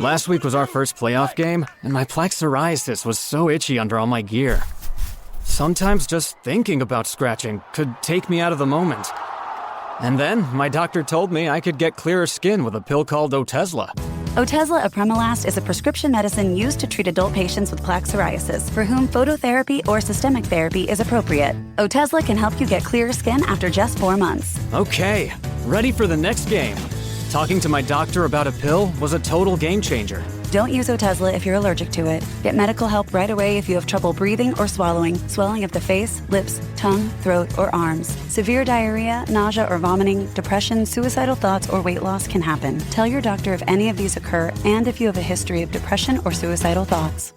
Last week was our first playoff game, and my plaque psoriasis was so itchy under all my gear. Sometimes just thinking about scratching could take me out of the moment. And then my doctor told me I could get clearer skin with a pill called Otezla. Otezla apremilast is a prescription medicine used to treat adult patients with plaque psoriasis for whom phototherapy or systemic therapy is appropriate. Otezla can help you get clearer skin after just 4 months. Okay, ready for the next game. Talking to my doctor about a pill was a total game changer. Don't use Otezla if you're allergic to it. Get medical help right away if you have trouble breathing or swallowing, swelling of the face, lips, tongue, throat, or arms. Severe diarrhea, nausea or vomiting, depression, suicidal thoughts, or weight loss can happen. Tell your doctor if any of these occur and if you have a history of depression or suicidal thoughts.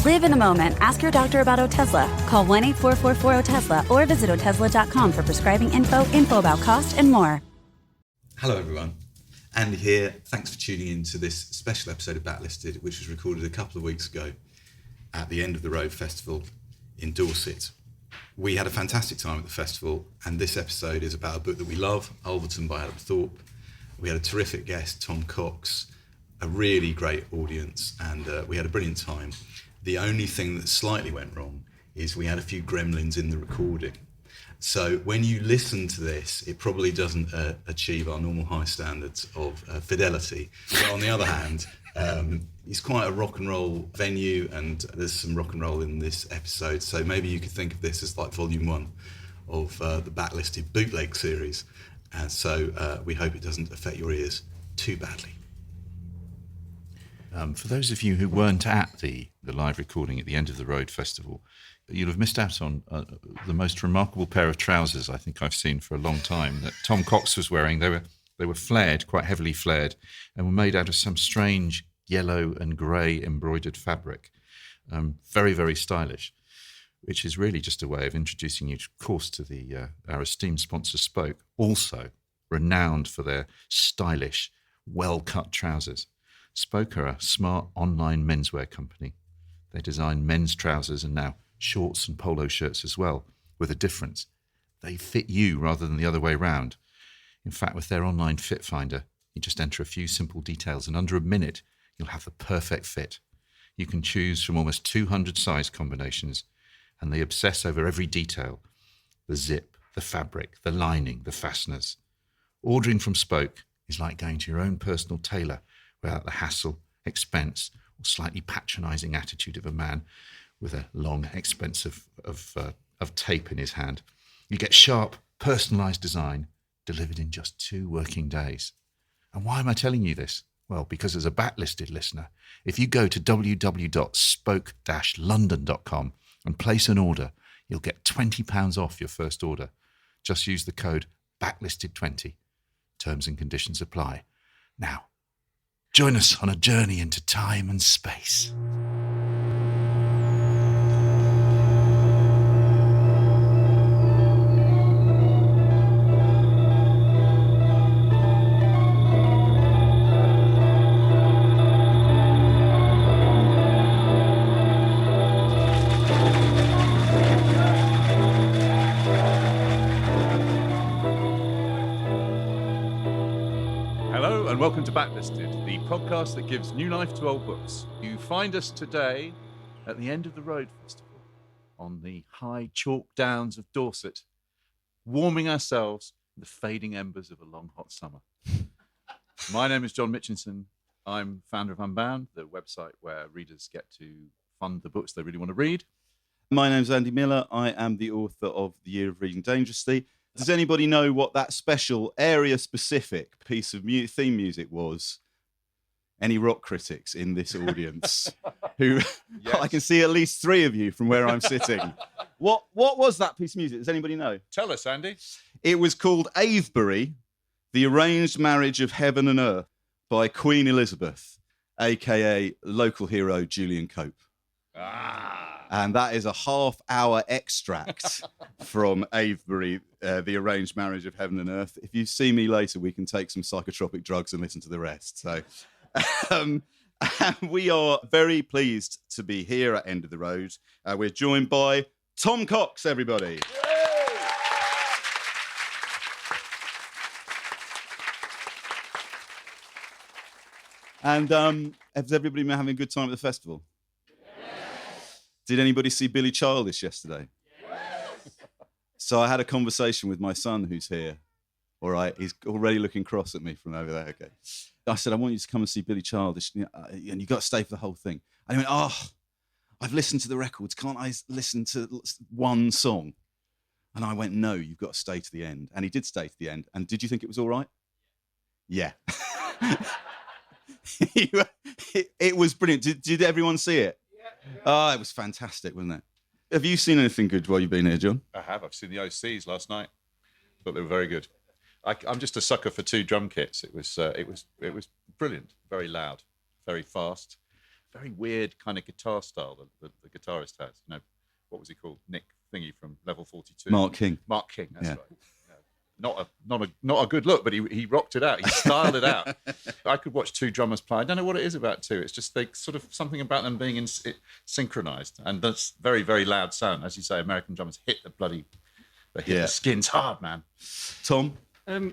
Live in the moment. Ask your doctor about Otezla. Call 1-844-4-OTEZLA or visit Otezla.com for prescribing info about cost, and more. Hello everyone, Andy here. Thanks for tuning in to this special episode of Backlisted, which was recorded a couple of weeks ago at the End of the Road Festival in Dorset. We had a fantastic time at the festival, and this episode is about a book that we love, Ulverton by Thorpe. We had a terrific guest, Tom Cox, a really great audience, and we had a brilliant time. The only thing that slightly went wrong is we had a few gremlins in the recording. So when you listen to this, it probably doesn't achieve our normal high standards of fidelity. But on the other hand, it's quite a rock and roll venue, and there's some rock and roll in this episode. So maybe you could think of this as like volume 1 of the Backlisted bootleg series. And so we hope it doesn't affect your ears too badly. For those of you who weren't at the live recording at the End of the Road Festival, you'll have missed out on the most remarkable pair of trousers I think I've seen for a long time that Tom Cox was wearing. They were flared, quite heavily flared, and were made out of some strange yellow and grey embroidered fabric. Very, very stylish, which is really just a way of introducing you, of course, to our esteemed sponsor, Spoke, also renowned for their stylish, well-cut trousers. Spoke are a smart online menswear company. They design men's trousers and now shorts and polo shirts as well, with a difference. They fit you rather than the other way round. In fact, with their online fit finder, you just enter a few simple details and under a minute, you'll have the perfect fit. You can choose from almost 200 size combinations, and they obsess over every detail. The zip, the fabric, the lining, the fasteners. Ordering from Spoke is like going to your own personal tailor without the hassle, expense, or slightly patronising attitude of a man with a long expense of tape in his hand. You get sharp, personalised design delivered in just 2 working days. And why am I telling you this? Well, because as a Backlisted listener, if you go to www.spoke-london.com and place an order, you'll get £20 off your first order. Just use the code BACKLISTED20. Terms and conditions apply. Now, join us on a journey into time and space. And welcome to Backlisted, the podcast that gives new life to old books. You find us today at the End of the Road Festival on the high chalk downs of Dorset, warming ourselves in the fading embers of a long, hot summer. My name is John Mitchinson. I'm founder of Unbound, the website where readers get to fund the books they really want to read. My name's Andy Miller. I am the author of The Year of Reading Dangerously. Does anybody know what that special area-specific piece of theme music was? Any rock critics in this audience? Who yes. I can see at least 3 of you from where I'm sitting. What was that piece of music? Does anybody know? Tell us, Andy. It was called Avebury, The Arranged Marriage of Heaven and Earth by Queen Elizabeth, a.k.a. local hero Julian Cope. And that is a half-hour extract from Avebury, The Arranged Marriage of Heaven and Earth. If you see me later, we can take some psychotropic drugs and listen to the rest. So and we are very pleased to be here at End of the Road. We're joined by Tom Cox, everybody. And has everybody been having a good time at the festival? Did anybody see Billy Childish yesterday? So I had a conversation with my son who's here. All right, he's already looking cross at me from over there. Okay. I said, I want you to come and see Billy Childish, and you've got to stay for the whole thing. And he went, oh, I've listened to the records. Can't I listen to one song? And I went, no, you've got to stay to the end. And he did stay to the end. And did you think it was all right? Yeah. It was brilliant. Did everyone see it? Yeah. Oh, it was fantastic, wasn't it? Have you seen anything good while you've been here, John? I have. I've seen the OCs last night. Thought they were very good. I'm just a sucker for 2 drum kits. It was brilliant. Very loud, very fast, very weird kind of guitar style that the guitarist has. You know, what was he called? Nick Thingy from Level 42. Mark King. Mark King. That's right. Not a good look, but he rocked it out. He styled it out. I could watch 2 drummers play. I don't know what it is about 2. It's just they sort of something about them being synchronized, and that's very, very loud sound. As you say, American drummers hit the skins hard, man. Tom?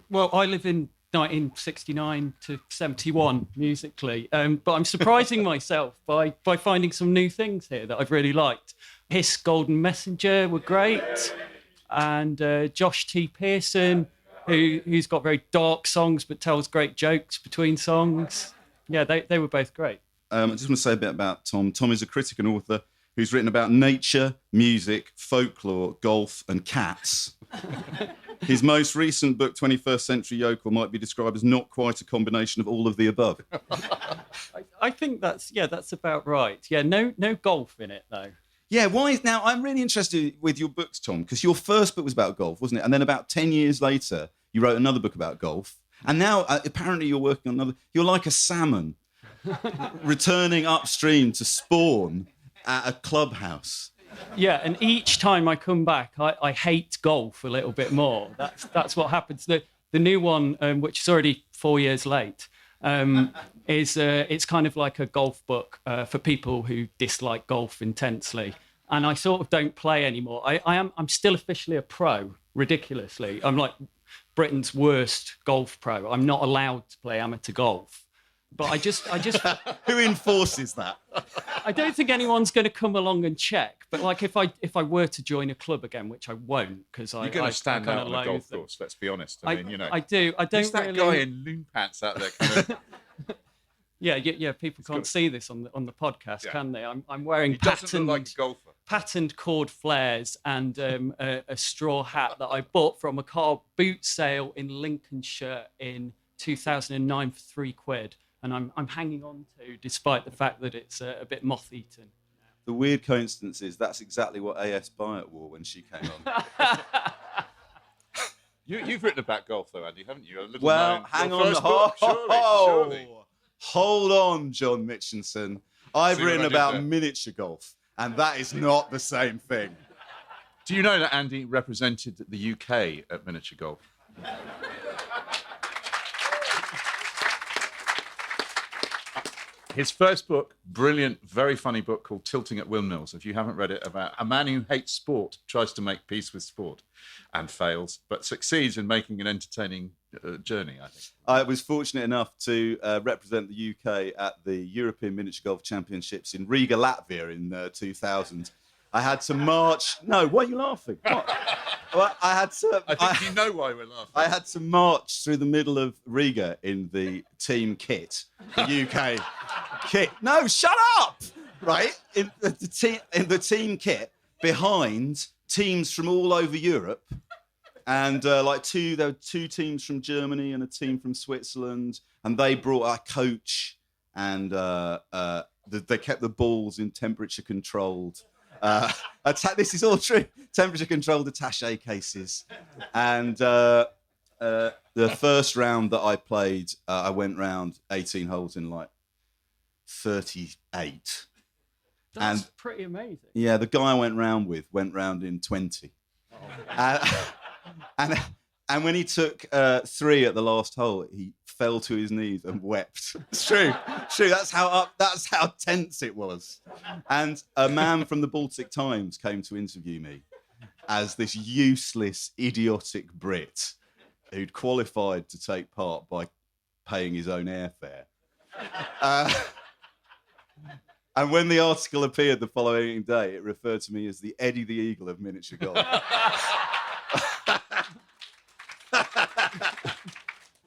Well, I live in 1969 to 71 musically, but I'm surprising myself by finding some new things here that I've really liked. Hiss Golden Messenger were great. And Josh T. Pearson, who's got very dark songs but tells great jokes between songs. Yeah, they were both great. I just want to say a bit about Tom. Tom is a critic and author who's written about nature, music, folklore, golf and cats. His most recent book, 21st Century Yokel, might be described as not quite a combination of all of the above. I think that's about right. Yeah, no golf in it, though. Yeah, why? Now, I'm really interested with your books, Tom, because your first book was about golf, wasn't it? And then about 10 years later, you wrote another book about golf. And now, apparently, you're working on another... You're like a salmon returning upstream to spawn at a clubhouse. Yeah, and each time I come back, I hate golf a little bit more. That's what happens. The new one, which is already 4 years late, is it's kind of like a golf book for people who dislike golf intensely. And I sort of don't play anymore. I'm still officially a pro, ridiculously. I'm like Britain's worst golf pro. I'm not allowed to play amateur golf. But I just Who enforces that? I don't think anyone's going to come along and check. But like if I were to join a club again, which I won't, because you're going to stand out on a golf course. Let's be honest. I mean, you know, I do. I don't. Who's that really... guy in loon pants out there? Kind of... Yeah. People can't see this on the podcast, can they? I'm wearing he doesn't look like a golfer. Patterned cord flares and a straw hat that I bought from a car boot sale in Lincolnshire in 2009 for £3. And I'm hanging on to, despite the fact that it's a bit moth-eaten. The weird coincidence is that's exactly what A.S. Byatt wore when she came on. You've written about golf, though, Andy, haven't you? Hang on. Surely. Hold on, John Mitchinson. I've written about miniature golf, and that is not the same thing. Do you know that Andy represented the UK at miniature golf? His first book, brilliant, very funny book called Tilting at Windmills. If you haven't read it, about a man who hates sport, tries to make peace with sport and fails, but succeeds in making an entertaining journey, I think. I was fortunate enough to represent the UK at the European Miniature Golf Championships in Riga, Latvia in 2000. I had to march... No, why are you laughing? What? Well, I think you know why we're laughing. I had to march through the middle of Riga in the team kit, the UK kit. No, shut up! Right? In the team kit, behind teams from all over Europe. And there were 2 teams from Germany and a team from Switzerland. And they brought our coach, and they kept the balls in temperature-controlled... this is all true. Temperature-controlled attaché cases, and the first round that I played, I went round 18 holes in 38. That's pretty amazing. Yeah, the guy I went round with went round in 20, and when he took 3 at the last hole, he fell to his knees and wept. It's true. That's how tense it was. And a man from the Baltic Times came to interview me as this useless, idiotic Brit who'd qualified to take part by paying his own airfare. And when the article appeared the following day, it referred to me as the Eddie the Eagle of miniature golf.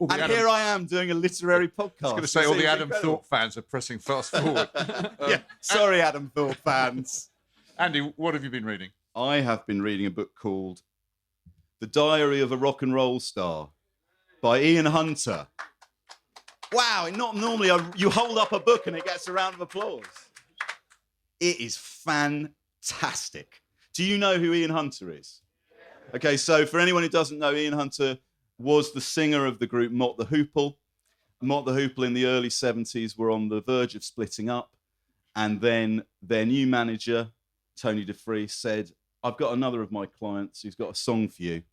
And here I am doing a literary podcast. I was going to say, all the Adam Thorpe fans are pressing fast forward. Sorry, Adam Thorpe fans. Andy, what have you been reading? I have been reading a book called The Diary of a Rock and Roll Star by Ian Hunter. Wow, not normally you hold up a book and it gets a round of applause. It is fantastic. Do you know who Ian Hunter is? Okay, so for anyone who doesn't know, Ian Hunter was the singer of the group Mott the Hoople. Mott the Hoople in the early 70s were on the verge of splitting up, and then their new manager, Tony DeFries, said, I've got another of my clients who's got a song for you.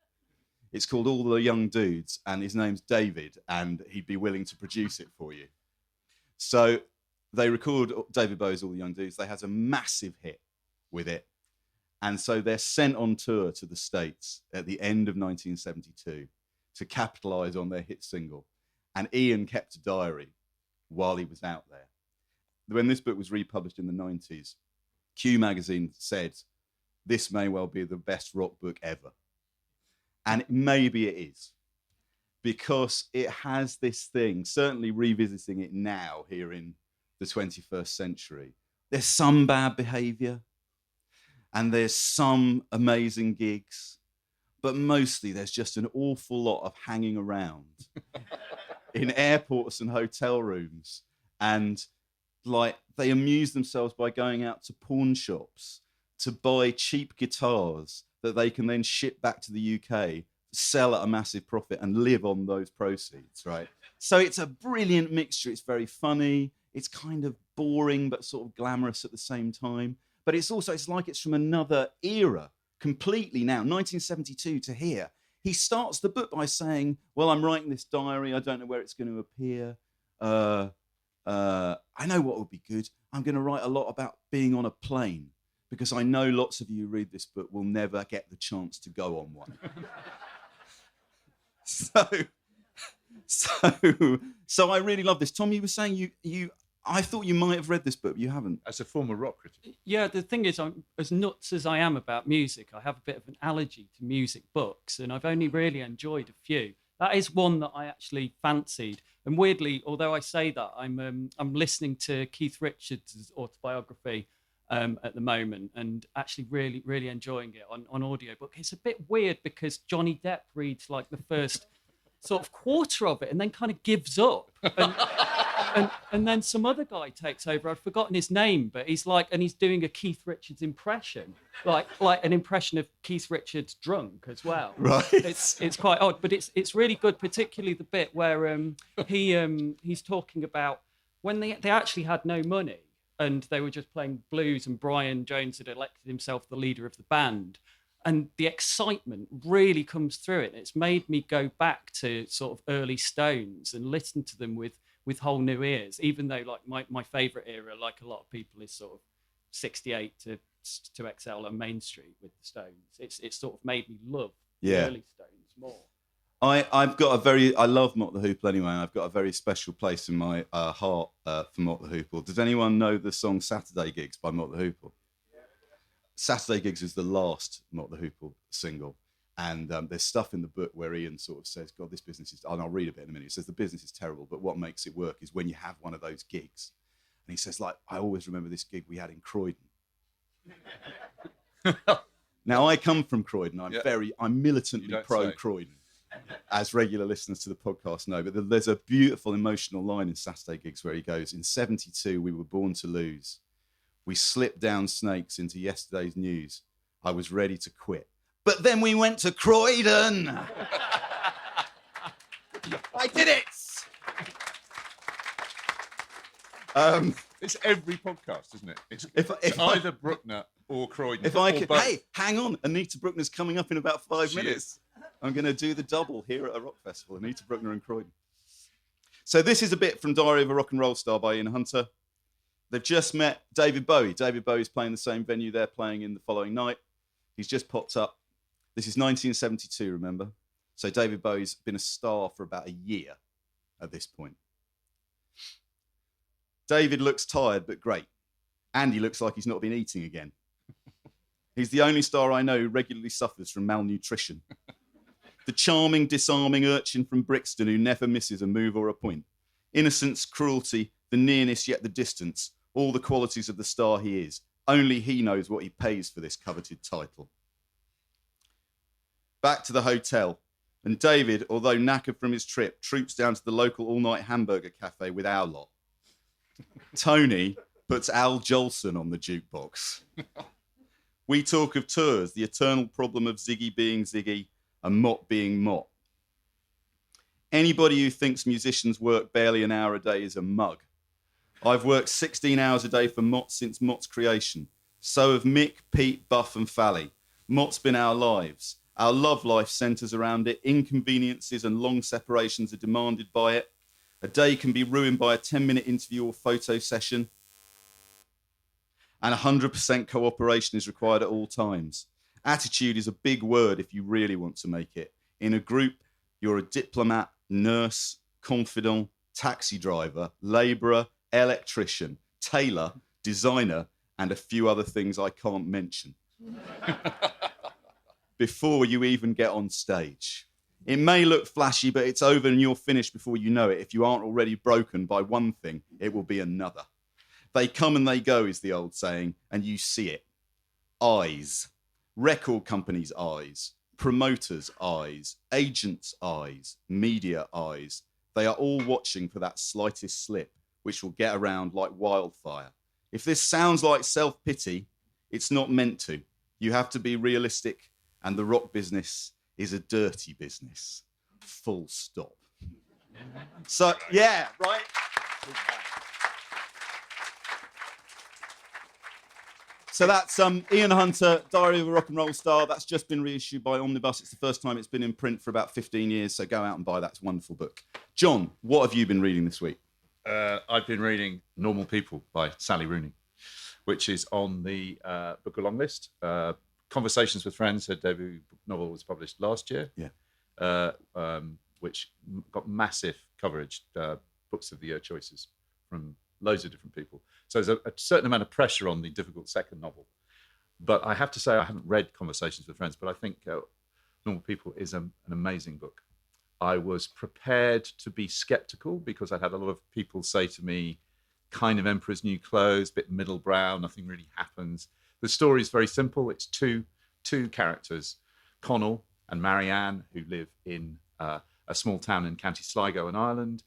It's called All the Young Dudes, and his name's David, and he'd be willing to produce it for you. So they record David Bowie's All the Young Dudes. They had a massive hit with it. And so they're sent on tour to the States at the end of 1972 to capitalise on their hit single. And Ian kept a diary while he was out there. When this book was republished in the 90s, Q magazine said, this may well be the best rock book ever. And maybe it is, because it has this thing, certainly revisiting it now here in the 21st century. There's some bad behaviour and there's some amazing gigs, but mostly there's just an awful lot of hanging around in airports and hotel rooms. And like they amuse themselves by going out to pawn shops to buy cheap guitars that they can then ship back to the UK, sell at a massive profit and live on those proceeds, right? So it's a brilliant mixture. It's very funny. It's kind of boring, but sort of glamorous at the same time. But it's also, it's like it's from another era completely now, 1972 to here. He starts the book by saying, well, I'm writing this diary. I don't know where it's going to appear. I know what would be good. I'm going to write a lot about being on a plane, because I know lots of you who read this book will never get the chance to go on one. So I really love this. Tom, you were saying I thought you might have read this book, but you haven't. As a former rock critic. Yeah, the thing is, I'm as nuts as I am about music. I have a bit of an allergy to music books, and I've only really enjoyed a few. That is one that I actually fancied. And weirdly, although I say that, I'm listening to Keith Richards' autobiography at the moment, and actually really, really enjoying it on audiobook. It's a bit weird because Johnny Depp reads like the first sort of quarter of it and then kind of gives up. And then some other guy takes over. I've forgotten his name, but he's doing a Keith Richards impression, like an impression of Keith Richards drunk as well. Right. It's quite odd, but it's really good, particularly the bit where he's talking about when they actually had no money and they were just playing blues, and Brian Jones had elected himself the leader of the band. And the excitement really comes through it. It's made me go back to sort of early Stones and listen to them with whole new ears, even though like my favourite era, like a lot of people, is sort of 68 to XL and Main Street with the Stones. It's sort of made me love the early Stones more. I love Mott the Hoople anyway, and I've got a very special place in my heart for Mott the Hoople. Does anyone know the song Saturday Gigs by Mott the Hoople? Saturday Gigs is the last Mott the Hoople single. And there's stuff in the book where Ian sort of says, God, this business is, and I'll read a bit in a minute. He says, the business is terrible, but what makes it work is when you have one of those gigs. And he says, like, I always remember this gig we had in Croydon. Now, I come from Croydon. I'm militantly pro-Croydon, as regular listeners to the podcast know. But there's a beautiful emotional line in Saturday Gigs where he goes, in 72, we were born to lose. We slipped down snakes into yesterday's news. I was ready to quit. But then we went to Croydon. I did it. It's every podcast, isn't it? It's either Bruckner or Croydon. Hey, hang on. Anita Bruckner's coming up in about 5 minutes. I'm going to do the double here at a rock festival. Anita Bruckner and Croydon. So this is a bit from Diary of a Rock and Roll Star by Ian Hunter. They've just met David Bowie. David Bowie's playing the same venue they're playing in the following night. He's just popped up. This is 1972, remember? So David Bowie's been a star for about a year at this point. David looks tired, but great. Andy looks like he's not been eating again. He's the only star I know who regularly suffers from malnutrition. The charming, disarming urchin from Brixton who never misses a move or a point. Innocence, cruelty, the nearness yet the distance, all the qualities of the star he is. Only he knows what he pays for this coveted title. Back to the hotel, and David, although knackered from his trip, troops down to the local all-night hamburger cafe with our lot. Tony puts Al Jolson on the jukebox. We talk of tours, the eternal problem of Ziggy being Ziggy and Mott being Mott. Anybody who thinks musicians work barely an hour a day is a mug. I've worked 16 hours a day for Mott since Mott's creation. So have Mick, Pete, Buff and Fally. Mott's been our lives. Our love life centres around it. Inconveniences and long separations are demanded by it. A day can be ruined by a 10-minute interview or photo session. And 100% cooperation is required at all times. Attitude is a big word if you really want to make it. In a group, you're a diplomat, nurse, confidant, taxi driver, labourer, electrician, tailor, designer, and a few other things I can't mention. Before you even get on stage. It may look flashy, but it's over and you're finished before you know it. If you aren't already broken by one thing, it will be another. They come and they go is the old saying, and you see it. Eyes. Record companies' eyes. Promoters' eyes. Agents' eyes. Media eyes. They are all watching for that slightest slip, which will get around like wildfire. If this sounds like self-pity, it's not meant to. You have to be realistic, and the rock business is a dirty business. Full stop. So, yeah, right? So that's Ian Hunter, Diary of a Rock and Roll Star. That's just been reissued by Omnibus. It's the first time it's been in print for about 15 years, so go out and buy that. It's a wonderful book. John, what have you been reading this week? I've been reading Normal People by Sally Rooney, which is on the book along list. Conversations with Friends, her debut novel, was published last year, which got massive coverage, Books of the Year choices from loads of different people. So there's a certain amount of pressure on the difficult second novel. But I have to say, I haven't read Conversations with Friends, but I think Normal People is an amazing book. I was prepared to be skeptical because I'd had a lot of people say to me, kind of Emperor's New Clothes, bit middle brow, nothing really happens. The story is very simple. It's two characters, Connell and Marianne, who live in a small town in County Sligo in Ireland.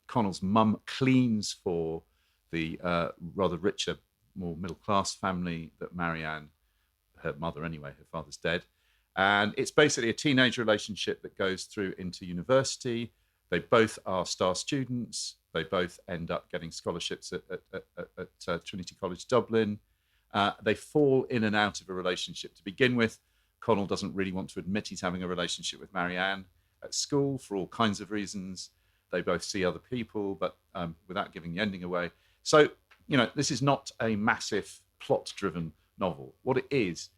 Connell's mum cleans for the rather richer, more middle-class family that Marianne, her mother anyway, her father's dead. And it's basically a teenage relationship that goes through into university. They both are star students. They both end up getting scholarships at Trinity College Dublin. They fall in and out of a relationship to begin with. Connell doesn't really want to admit he's having a relationship with Marianne at school for all kinds of reasons. They both see other people, but without giving the ending away. So, this is not a massive plot-driven novel. What it is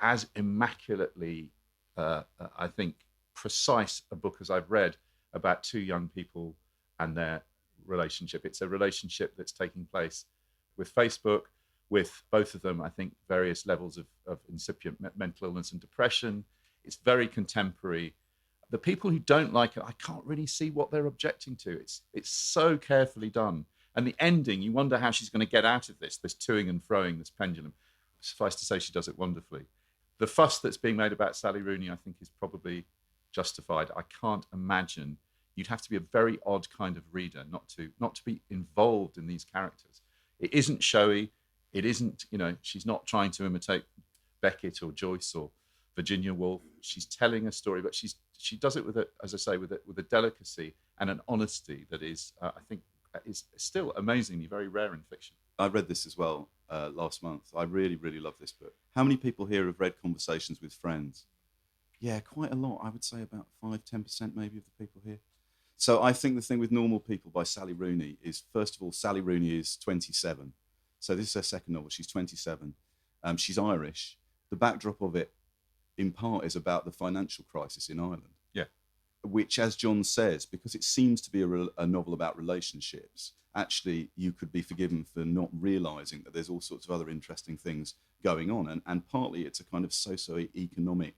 as immaculately, I think, precise a book as I've read about two young people and their relationship. It's a relationship that's taking place with Facebook, with both of them, I think, various levels of incipient mental illness and depression. It's very contemporary. The people who don't like it, I can't really see what they're objecting to. It's so carefully done. And the ending, you wonder how she's going to get out of this toing and froing, this pendulum. Suffice to say, she does it wonderfully. The fuss that's being made about Sally Rooney, I think, is probably justified. I can't imagine. You'd have to be a very odd kind of reader not to be involved in these characters. It isn't showy. It isn't, she's not trying to imitate Beckett or Joyce or Virginia Woolf. She's telling a story, but she does it with a delicacy and an honesty that is, I think, is still amazingly very rare in fiction. I read this as well last month. I really, really love this book. How many people here have read Conversations with Friends? Yeah, quite a lot. I would say about 5-10% maybe of the people here. So I think the thing with Normal People by Sally Rooney is, first of all, Sally Rooney is 27. So this is her second novel. She's 27. She's Irish. The backdrop of it, in part, is about the financial crisis in Ireland. Yeah. which, as John says, because it seems to be a novel about relationships, actually you could be forgiven for not realising that there's all sorts of other interesting things going on. And partly it's a kind of socio-economic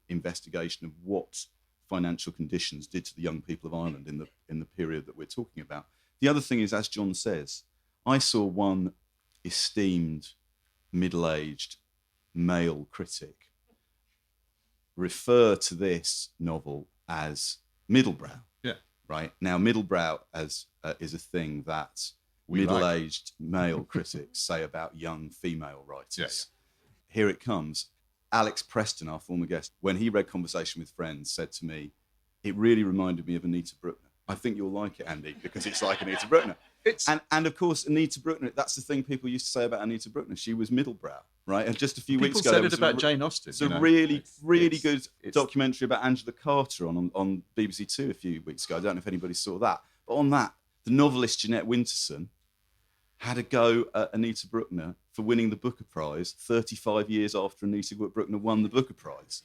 investigation of what financial conditions did to the young people of Ireland in the period that we're talking about. The other thing is, as John says, I saw one esteemed middle-aged male critic refer to this novel as middlebrow. Yeah. Right? Now, middlebrow is a thing that middle-aged male critics say about young female writers. Yeah. Here it comes. Alex Preston, our former guest, when he read Conversation with Friends, said to me, it really reminded me of Anita Bruckner. I think you'll like it, Andy, because it's like Anita Bruckner. And of course, Anita Bruckner, that's the thing people used to say about Anita Bruckner. She was middlebrow, right? And just a few weeks ago... People said it about Jane Austen. It's a really good documentary about Angela Carter on BBC Two a few weeks ago. I don't know if anybody saw that. But on that, the novelist Jeanette Winterson had a go at Anita Bruckner for winning the Booker Prize 35 years after Anita Bruckner won the Booker Prize.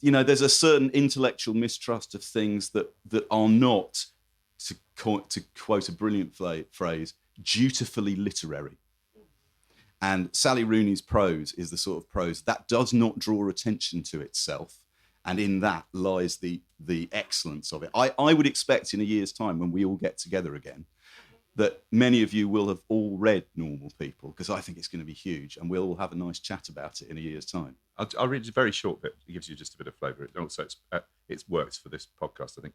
You know, there's a certain intellectual mistrust of things that are not, to quote a brilliant phrase, dutifully literary. And Sally Rooney's prose is the sort of prose that does not draw attention to itself. And in that lies the excellence of it. I would expect in a year's time, when we all get together again, that many of you will have all read Normal People, because I think it's going to be huge, and we'll all have a nice chat about it in a year's time. I'll read a very short bit. It gives you just a bit of flavour. And also, it works for this podcast, I think.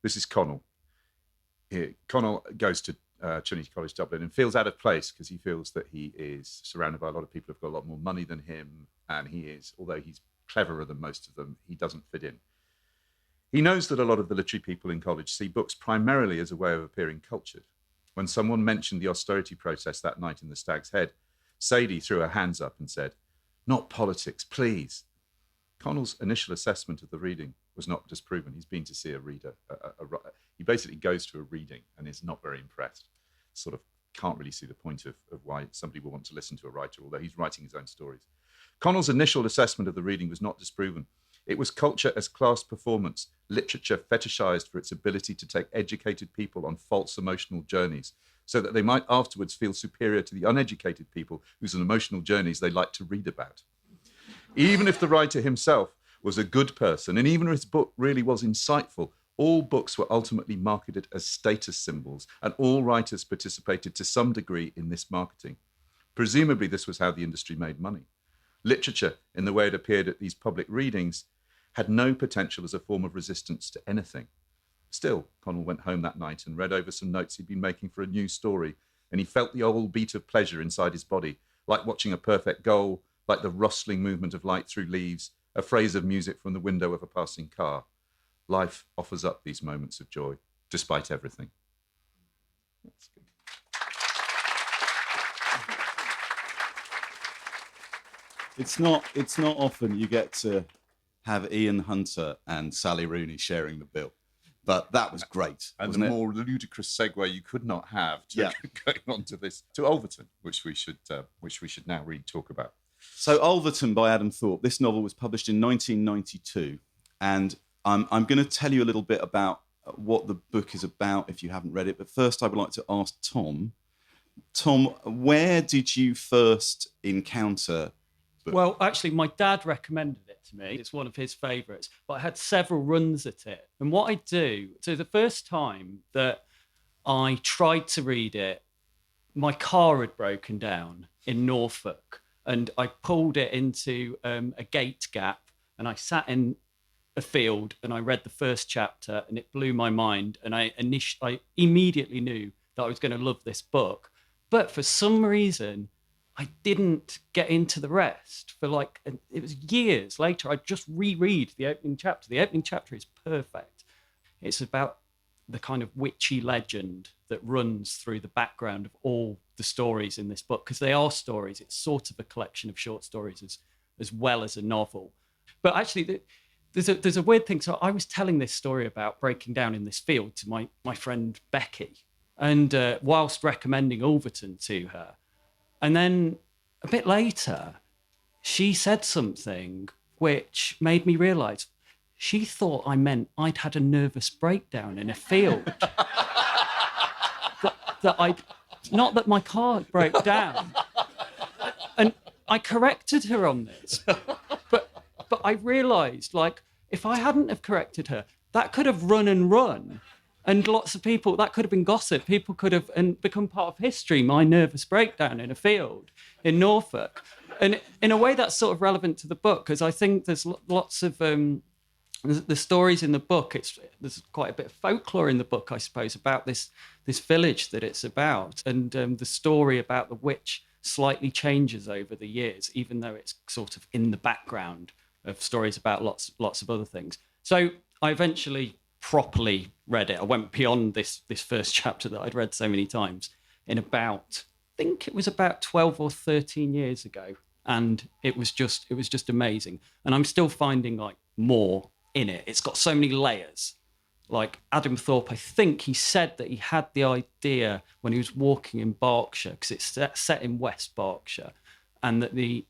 This is Connell. Connell goes to Trinity College Dublin and feels out of place because he feels that he is surrounded by a lot of people who've got a lot more money than him, and he is, although he's cleverer than most of them, he doesn't fit in. He knows that a lot of the literary people in college see books primarily as a way of appearing cultured. When someone mentioned the austerity process that night in the Stag's Head, Sadie threw her hands up and said, "Not politics, please." Connell's initial assessment of the reading was not disproven. He's been to see a reader. He basically goes to a reading and is not very impressed. Sort of can't really see the point of why somebody will want to listen to a writer, although he's writing his own stories. Connell's initial assessment of the reading was not disproven. It was culture as class performance, literature fetishized for its ability to take educated people on false emotional journeys so that they might afterwards feel superior to the uneducated people whose emotional journeys they like to read about. Even if the writer himself was a good person, and even if his book really was insightful, all books were ultimately marketed as status symbols, and all writers participated to some degree in this marketing. Presumably, this was how the industry made money. Literature, in the way it appeared at these public readings, had no potential as a form of resistance to anything. Still, Connell went home that night and read over some notes he'd been making for a new story, and he felt the old beat of pleasure inside his body, like watching a perfect goal, like the rustling movement of light through leaves, a phrase of music from the window of a passing car. Life offers up these moments of joy, despite everything. That's good. It's not often you get to have Ian Hunter and Sally Rooney sharing the bill, but that was great. And wasn't the it? more ludicrous segue you could not have to going on to this, to Ulverton, which we should now talk about. So Ulverton by Adam Thorpe. This novel was published in 1992, and I'm going to tell you a little bit about what the book is about if you haven't read it. But first, I would like to ask Tom. Tom, where did you first encounter? Well, actually, my dad recommended it to me. It's one of his favourites, but I had several runs at it. And what I do, so the first time that I tried to read it, my car had broken down in Norfolk, and I pulled it into a gate gap, and I sat in a field and I read the first chapter, and it blew my mind. And I immediately knew that I was going to love this book. But for some reason, I didn't get into the rest for it was years later. I just reread the opening chapter. The opening chapter is perfect. It's about the kind of witchy legend that runs through the background of all the stories in this book, because they are stories. It's sort of a collection of short stories as well as a novel. But actually, there's a weird thing. So I was telling this story about breaking down in this field to my friend Becky, and whilst recommending Ulverton to her. And then a bit later, she said something which made me realise she thought I meant I'd had a nervous breakdown in a field. Not that my car broke down. And I corrected her on this. But I realised, like, if I hadn't have corrected her, that could have run. And lots of people, that could have been gossip. People could have and become part of history, my nervous breakdown in a field in Norfolk. And in a way, that's sort of relevant to the book, because I think there's lots of the stories in the book. There's quite a bit of folklore in the book, I suppose, about this village that it's about. And the story about the witch slightly changes over the years, even though it's sort of in the background of stories about lots of other things. So I eventually properly read it. I went beyond this first chapter that I'd read so many times in about, I think it was about 12 or 13 years ago. And it was just amazing. And I'm still finding like more in it. It's got so many layers. Like Adam Thorpe, I think he said that he had the idea when he was walking in Berkshire, because it's set in West Berkshire, and that the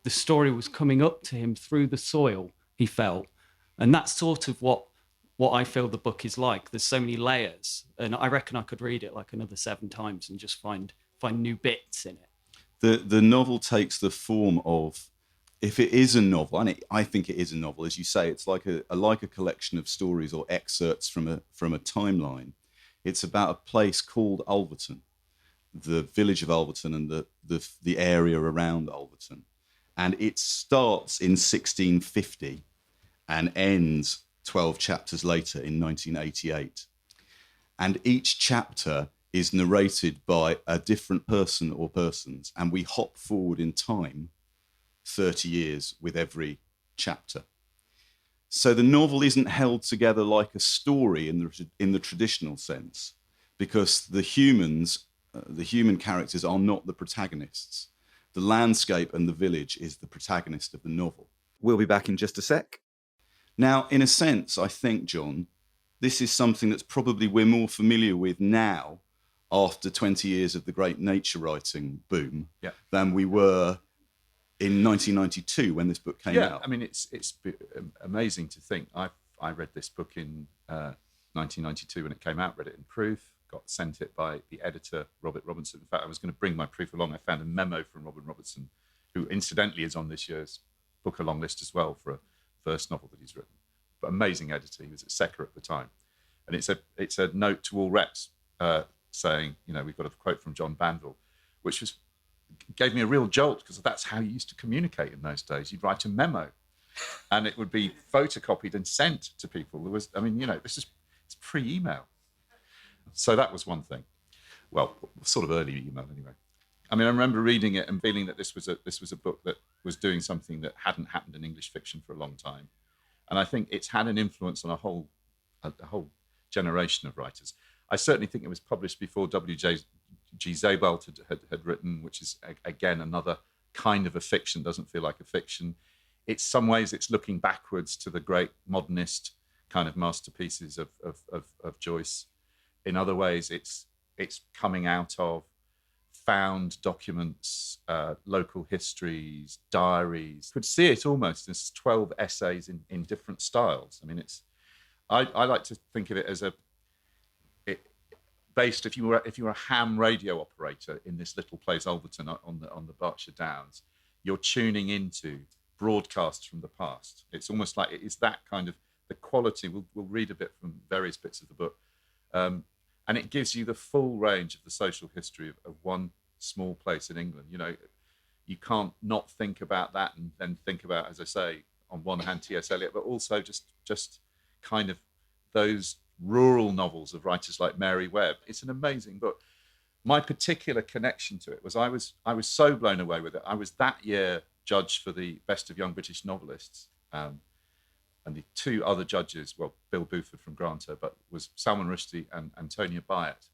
story was coming up to him through the soil, he felt. And that's sort of what I feel the book is like. There's so many layers, and I reckon I could read it like another 7 times and just find new bits in it. The novel takes the form of, if it is a novel, and I think it is a novel, as you say, it's like a collection of stories or excerpts from a timeline. It's about a place called Ulverton, the village of Ulverton, and the area around Ulverton. And it starts in 1650 and ends 12 chapters later in 1988. And each chapter is narrated by a different person or persons, and we hop forward in time 30 years with every chapter. So the novel isn't held together like a story in the traditional sense, because the human characters are not the protagonists. The landscape and the village is the protagonist of the novel. We'll be back in just a sec. Now, in a sense, I think, John, this is something that's probably we're more familiar with now after 20 years of the great nature writing boom than we were in 1992 when this book came out. Yeah, I mean, it's amazing to think. I read this book in 1992 when it came out, read it in proof, got sent it by the editor, Robert Robertson. In fact, I was going to bring my proof along. I found a memo from Robert Robertson, who incidentally is on this year's book along list as well for a first novel that he's written. But amazing editor. He was at Secker at the time. And it's a note to all reps saying, we've got a quote from John Banville, which gave me a real jolt, because that's how you used to communicate in those days. You'd write a memo and it would be photocopied and sent to people. It's pre-email. So that was one thing. Well, sort of early email anyway. I mean, I remember reading it and feeling that this was a book that was doing something that hadn't happened in English fiction for a long time. And I think it's had an influence on a whole generation of writers. I certainly think it was published before W.G. Sebald had written, which is, again, another kind of a fiction, doesn't feel like a fiction. In some ways, it's looking backwards to the great modernist kind of masterpieces of Joyce. In other ways, it's coming out of found documents, local histories, diaries. You could see it almost as 12 essays in different styles. I mean, I like to think of it as based, if you were a ham radio operator in this little place, Ulverton, on the Berkshire Downs, you're tuning into broadcasts from the past. It's almost like it's that kind of the quality. We'll read a bit from various bits of the book, and it gives you the full range of the social history of one small place in England. You can't not think about that and then think about, as I say, on one hand T.S. Eliot, but also just kind of those rural novels of writers like Mary Webb. It's an amazing book. My particular connection to it was I was so blown away with it. I was that year judge for the Best of Young British Novelists, and the 2 other judges, well, Bill Buford from Granter, but was Salman Rushdie and Antonia Byatt.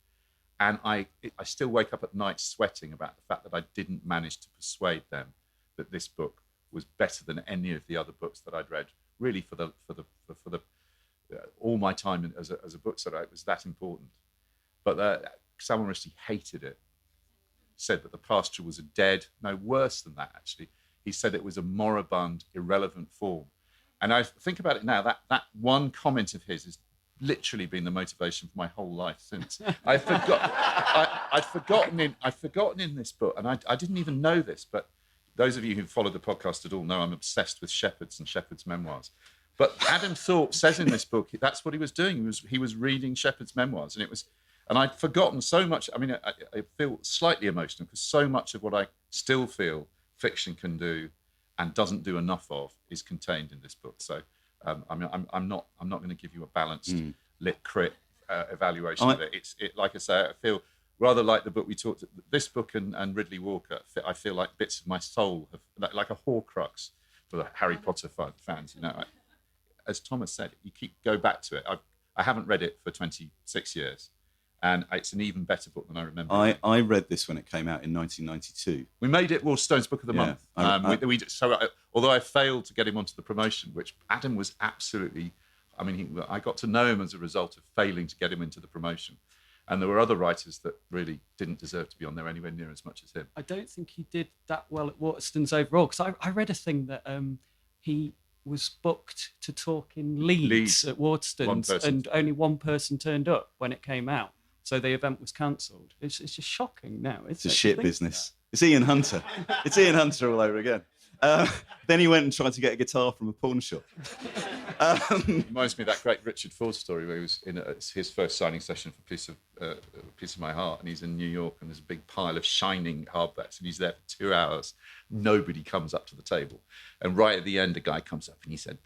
And I still wake up at night sweating about the fact that I didn't manage to persuade them that this book was better than any of the other books that I'd read. Really, for the all my time as a bookseller, it was that important. But Salman Rushdie hated it. Said that the pasture was worse than that, actually. He said it was a moribund, irrelevant form. And I think about it now, that one comment of his has literally been the motivation for my whole life since. I'd forgotten in this book, and I didn't even know this, but those of you who followed the podcast at all know I'm obsessed with shepherds and shepherds' memoirs. But Adam Thorpe says in this book that's what he was doing. He was reading shepherds' memoirs, and I'd forgotten so much. I mean, I feel slightly emotional because so much of what I still feel fiction can do and doesn't do enough of is contained in this book. So I'm not going to give you a balanced lit crit evaluation of it. It's like I say, I feel rather like the book we talked. This book and Ridley Walker, I feel like bits of my soul have like a Horcrux for the Harry Potter fans. You know, as Thomas said, you go back to it. I haven't read it for 26 years. And it's an even better book than I remember. I read this when it came out in 1992. We made it Waterstone's Book of the Month. Although I failed to get him onto the promotion, which Adam was absolutely... I mean, I got to know him as a result of failing to get him into the promotion. And there were other writers that really didn't deserve to be on there anywhere near as much as him. I don't think he did that well at Waterstone's overall, because I read a thing that he was booked to talk in Leeds at Waterstone's, and only one person turned up when it came out. So the event was cancelled. It's just shocking now, isn't it? It's a shit business. It's Ian Hunter. It's Ian Hunter all over again. Then he went and tried to get a guitar from a pawn shop. Reminds me of that great Richard Ford story where he was in his first signing session for Piece of My Heart, and he's in New York, and there's a big pile of shining hardbacks, and he's there for 2 hours. Nobody comes up to the table. And right at the end, a guy comes up and he said,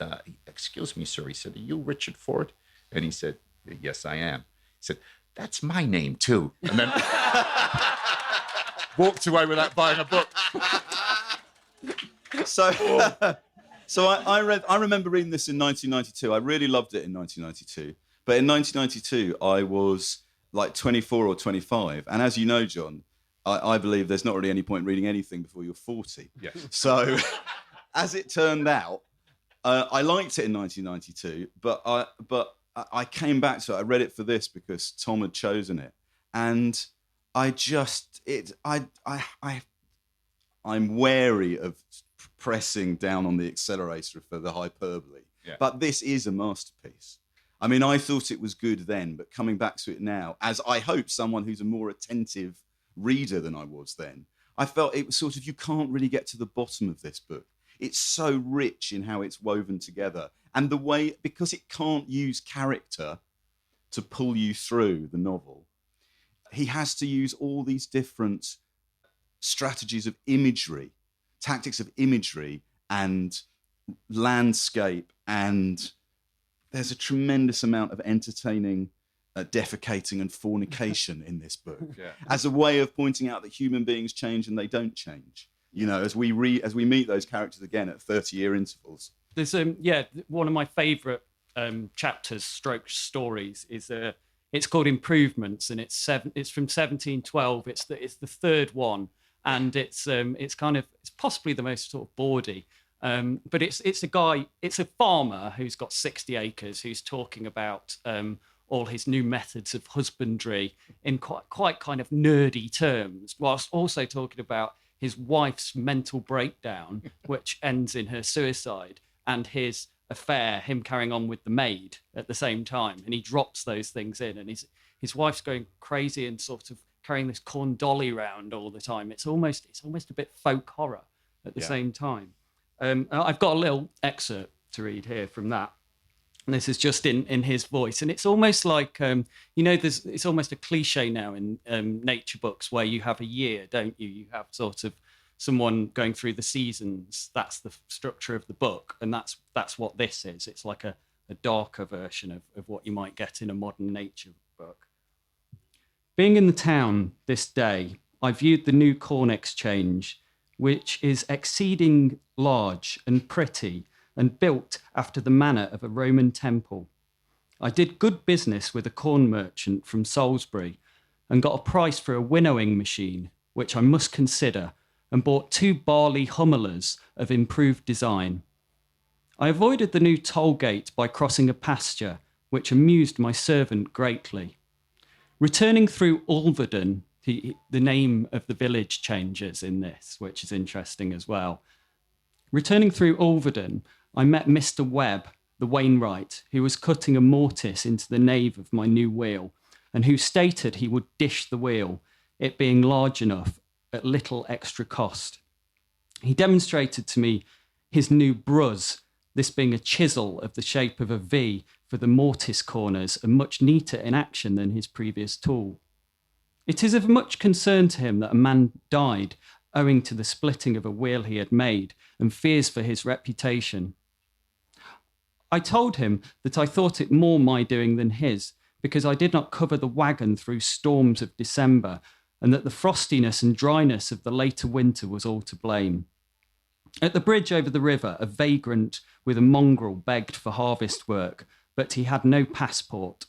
"Excuse me, sir." He said, "Are you Richard Ford?" And he said, "Yes, I am." He said, "That's my name too." And then walked away without buying a book. So I remember reading this in 1992. I really loved it in 1992. But in 1992, I was like 24 or 25. And as you know, John, I believe there's not really any point reading anything before you're 40. Yes. So as it turned out, I liked it in 1992, but I came back to it. I read it for this because Tom had chosen it, and I'm wary of pressing down on the accelerator for the hyperbole. Yeah. But this is a masterpiece. I mean, I thought it was good then, but coming back to it now, as I hope someone who's a more attentive reader than I was then, I felt it was sort of, you can't really get to the bottom of this book. It's so rich in how it's woven together. And the way, because it can't use character to pull you through the novel, he has to use all these different strategies of imagery, tactics of imagery and landscape, and there's a tremendous amount of entertaining defecating and fornication in this book, as a way of pointing out that human beings change and they don't change. You know, as we meet those characters again at 30-year intervals. There's one of my favourite chapters, stroke stories is it's called Improvements, and it's from 1712. It's the third one, and it's possibly the most sort of bawdy. But it's a farmer who's got 60 acres who's talking about all his new methods of husbandry in quite kind of nerdy terms, whilst also talking about his wife's mental breakdown, which ends in her suicide, and his affair, him carrying on with the maid at the same time. And he drops those things in, and his wife's going crazy and sort of carrying this corn dolly around all the time. It's almost a bit folk horror at the same time. I've got a little excerpt to read here from that. And this is just in his voice. And it's almost like, it's almost a cliche now in nature books where you have a year, don't you? You have sort of someone going through the seasons. That's the structure of the book. And that's what this is. It's like a darker version of what you might get in a modern nature book. Being in the town this day, I viewed the new corn exchange, which is exceeding large and pretty, and built after the manner of a Roman temple. I did good business with a corn merchant from Salisbury and got a price for a winnowing machine, which I must consider, and bought 2 barley hummelers of improved design. I avoided the new toll gate by crossing a pasture, which amused my servant greatly. Returning through Ulverton, the name of the village changes in this, which is interesting as well. Returning through Ulverton, I met Mr. Webb, the Wainwright, who was cutting a mortise into the nave of my new wheel, and who stated he would dish the wheel, it being large enough at little extra cost. He demonstrated to me his new bruz, this being a chisel of the shape of a V for the mortise corners and much neater in action than his previous tool. It is of much concern to him that a man died owing to the splitting of a wheel he had made, and fears for his reputation. I told him that I thought it more my doing than his, because I did not cover the wagon through storms of December, and that the frostiness and dryness of the later winter was all to blame. At the bridge over the river, a vagrant with a mongrel begged for harvest work, but he had no passport.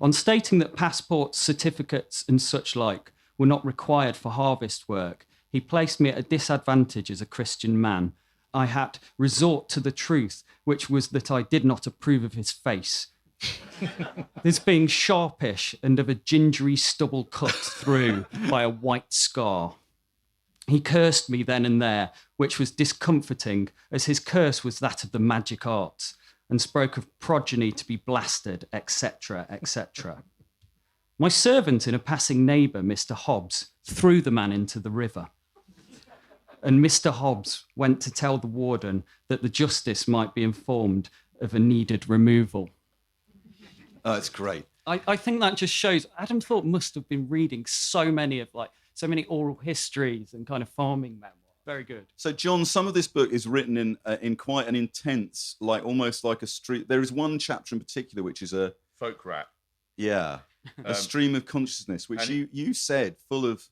On stating that passports, certificates, and such like were not required for harvest work, he placed me at a disadvantage as a Christian man. I had resort to the truth, which was that I did not approve of his face. This being sharpish and of a gingery stubble cut through by a white scar. He cursed me then and there, which was discomforting, as his curse was that of the magic arts, and spoke of progeny to be blasted, etc., etc. My servant and a passing neighbour, Mr. Hobbs, threw the man into the river. And Mr. Hobbs went to tell the warden that the justice might be informed of a needed removal. Oh, it's great. I think that just shows Adam Thorpe must have been reading so many oral histories and kind of farming memoirs. Very good. So, John, some of this book is written in quite an intense, like almost like a street. There is one chapter in particular which is a folk rap. Yeah, a stream of consciousness, which you said full of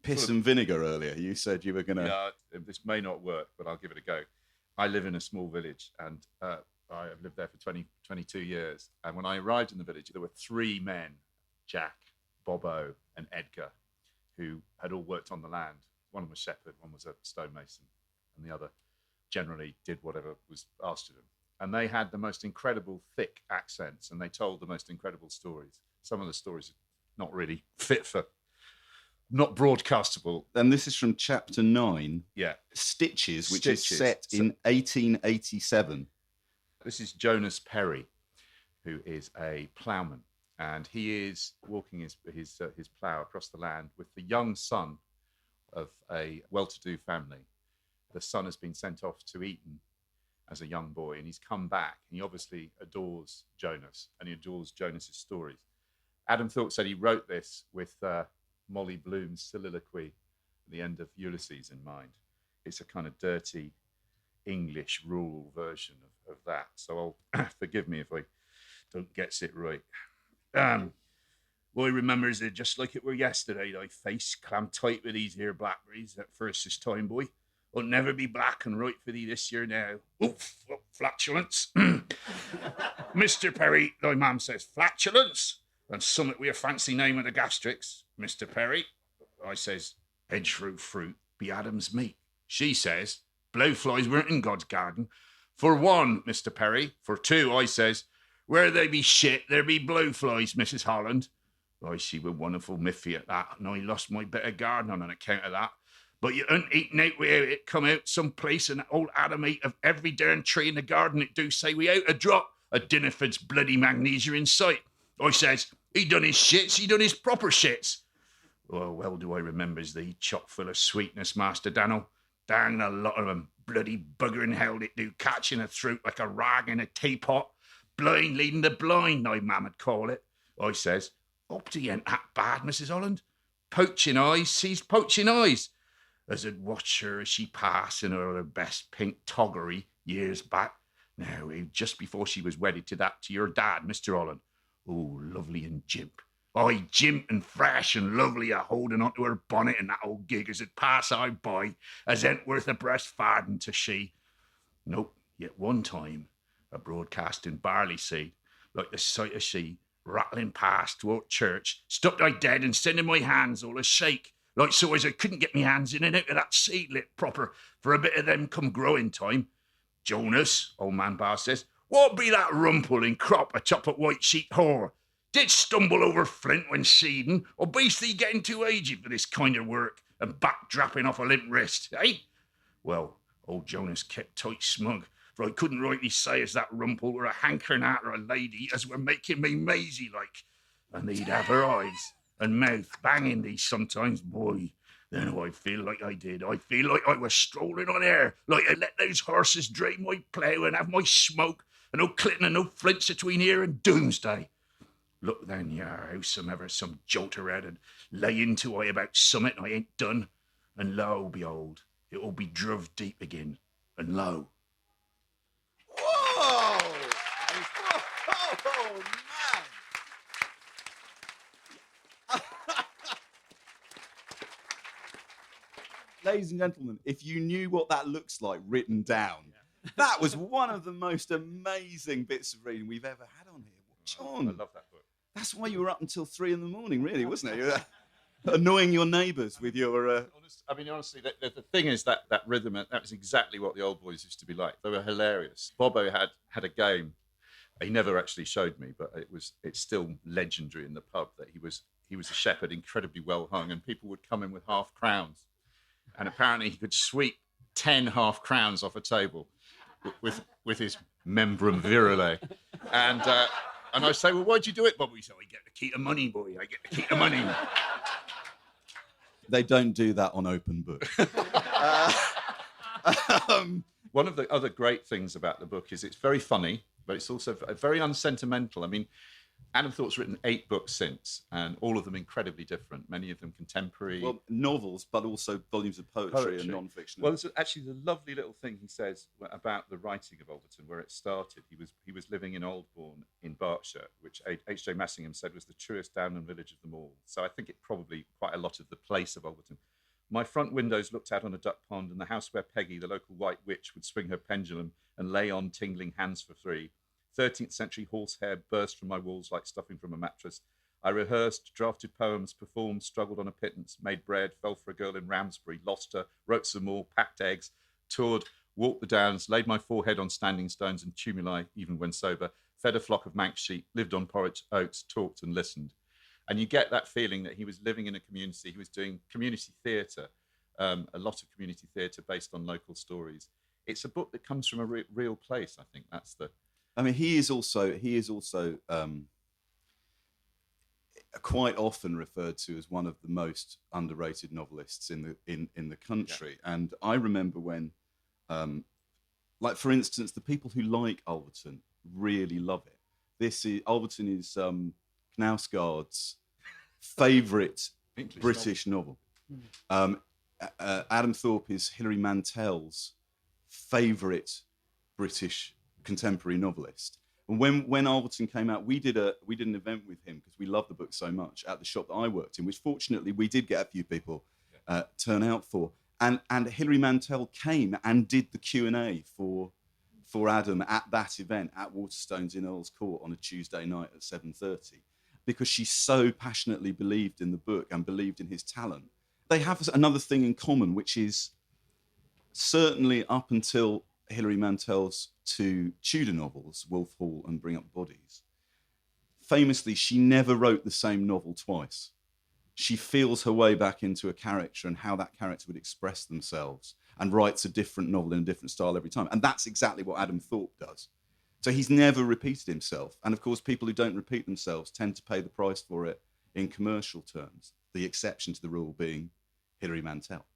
piss and vinegar earlier. You said you were going to... Yeah, this may not work, but I'll give it a go. I live in a small village, and I've lived there for 22 years. And when I arrived in the village, there were three men, Jack, Bobo, and Edgar, who had all worked on the land. One was a shepherd, one was a stonemason, and the other generally did whatever was asked of them. And they had the most incredible thick accents, and they told the most incredible stories. Some of the stories are not really fit for... not broadcastable. And this is from chapter 9. Yeah. Stitches, which is set in 1887. This is Jonas Perry, who is a ploughman, and he is walking his plough across the land with the young son of a well-to-do family. The son has been sent off to Eton as a young boy, and he's come back. He obviously adores Jonas, and he adores Jonas's stories. Adam Thorpe said he wrote this with Molly Bloom's soliloquy at the end of Ulysses in mind. It's a kind of dirty English rural version of that. So I'll forgive me if I don't get it right. Boy remembers it just like it were yesterday. Thy face clammed tight with these here blackberries at first this time, boy. I'll never be black and right for thee this year now. Oof, flatulence. Mr. Perry, thy mam says flatulence, and summit with a fancy name of the gastrics. Mr. Perry, I says, hedgerow fruit be Adam's meat. She says, blowflies weren't in God's garden. For one, Mr. Perry. For two, I says, where they be shit, there be blowflies, Mrs. Holland. I she were wonderful miffy at that, and I lost my bit of garden on account of that. But you ain't eating out without it come out someplace, and old Adam ate of every darn tree in the garden it do say we out a drop of Dinaford's bloody magnesia in sight. I says, he done his shits, he done his proper shits. Oh, well do I remembers thee, chock full of sweetness, Master Daniel. Dang a lot of 'em, bloody buggering hell it do catch in a throat like a rag in a teapot. Blind leading the blind, I mammould call it. I says, Opty ain't that bad, Mrs. Holland. Poaching eyes sees poaching eyes. As I'd watch her as she passed in her best pink toggery years back. Now, just before she was wedded to your dad, Mr. Holland. Oh, lovely and jimp. Aye, jimp and fresh and lovely a holding onto her bonnet and that old gig as it pass I by, as ain't worth a breast farden to she. Nope, yet one time, a broadcasting barley seed, like the sight of she, rattling past toward church, stopped I dead and sending my hands all a shake, like so as I couldn't get me hands in and out of that seedlet proper for a bit of them come growing time. Jonas, old man Bar says, what be that rumple in crop atop at white sheet whore? Did stumble over flint when seeding, or be'st thee getting too aged for this kind of work and back drapping off a limp wrist, eh? Well, old Jonas kept tight smug, for I couldn't rightly say as that rumple were a hankering after a lady as were making me mazy like, and they'd have her eyes and mouth banging these sometimes, boy. Then I feel like I did. I feel like I was strolling on air, like I let those horses drain my plough and have my smoke, and no Clinton and no Flints between here and doomsday. Look then, yar, howsomever some jolter head and lay into I about summit I ain't done, and lo, behold, it will be druv deep again, and lo. Whoa! Oh, man! Ladies and gentlemen, if you knew what that looks like written down, that was one of the most amazing bits of reading we've ever had on here. John, I love that book. that's why you were up until 3 a.m, really, wasn't it? You were annoying your neighbours with your... Honestly, the thing is that rhythm, that was exactly what the old boys used to be like. They were hilarious. Bobo had a game. He never actually showed me, but it's still legendary in the pub that he was a shepherd, incredibly well hung, and people would come in with half crowns. And apparently he could sweep 10 half crowns off a table with his membrum virile. And I say, well, why'd you do it, Bobo? He said, I get the key to money, boy. I get the key to money. They don't do that on open book. One of the other great things about the book is it's very funny, but it's also very unsentimental. I mean, Adam Thorpe's written 8 books since, and all of them incredibly different, many of them contemporary. Well, novels, but also volumes of poetry. And non-fiction. Well, it's actually the lovely little thing he says about the writing of Ulverton, where it started. He was living in Oldbourne in Berkshire, which H.J. Massingham said was the truest downland village of them all. So I think it probably quite a lot of the place of Ulverton. My front windows looked out on a duck pond and the house where Peggy, the local white witch, would swing her pendulum and lay on tingling hands for 3. 13th century horsehair burst from my walls like stuffing from a mattress. I rehearsed, drafted poems, performed, struggled on a pittance, made bread, fell for a girl in Ramsbury, lost her, wrote some more, packed eggs, toured, walked the downs, laid my forehead on standing stones and tumuli, even when sober, fed a flock of Manx sheep, lived on porridge oats, talked and listened. And you get that feeling that he was living in a community, he was doing community theatre, a lot of community theatre based on local stories. It's a book that comes from a real place, I think. That's the... I mean, he is also quite often referred to as one of the most underrated novelists in the country. Yeah. And I remember when, like for instance, the people who like Ulverton really love it. Ulverton is Knausgaard's favourite British novel. Adam Thorpe is Hilary Mantel's favourite British contemporary novelist. And when Ulverton came out, we did an event with him because we loved the book so much at the shop that I worked in, which fortunately we did get a few people turn out for. And Hilary Mantel came and did the Q&A for Adam at that event at Waterstones in Earl's Court on a Tuesday night at 7:30, because she so passionately believed in the book and believed in his talent. They have another thing in common, which is certainly up until Hilary Mantel's 2 Tudor novels, Wolf Hall and Bring Up Bodies, famously, she never wrote the same novel twice. She feels her way back into a character and how that character would express themselves and writes a different novel in a different style every time. And that's exactly what Adam Thorpe does. So he's never repeated himself. And of course, people who don't repeat themselves tend to pay the price for it in commercial terms, the exception to the rule being Hilary Mantel.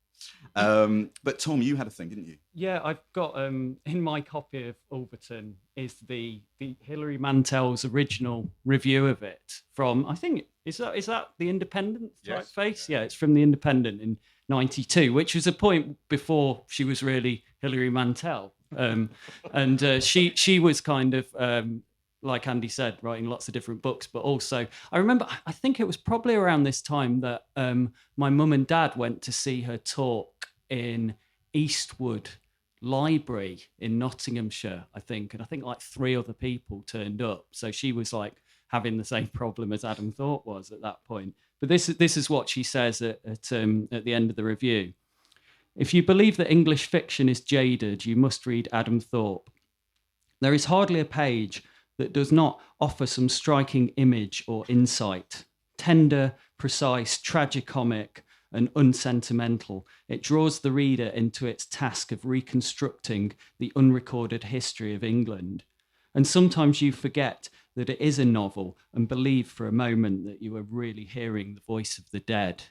But Tom, you had a thing, didn't you? Yeah, I've got in my copy of Ulverton is the Hilary Mantel's original review of it from, I think, is that the Independent typeface? Yeah, it's from the Independent in '92, which was a point before she was really Hilary Mantel, and she was kind of like Andy said, writing lots of different books, but also I remember, I think it was probably around this time that my mum and dad went to see her talk in Eastwood Library in Nottinghamshire, I think. And I think like 3 other people turned up. So she was like having the same problem as Adam Thorpe was at that point. But this is what she says at the end of the review. If you believe that English fiction is jaded, you must read Adam Thorpe. There is hardly a page that does not offer some striking image or insight. Tender, precise, tragicomic, and unsentimental. It draws the reader into its task of reconstructing the unrecorded history of England. And sometimes you forget that it is a novel and believe for a moment that you are really hearing the voice of the dead.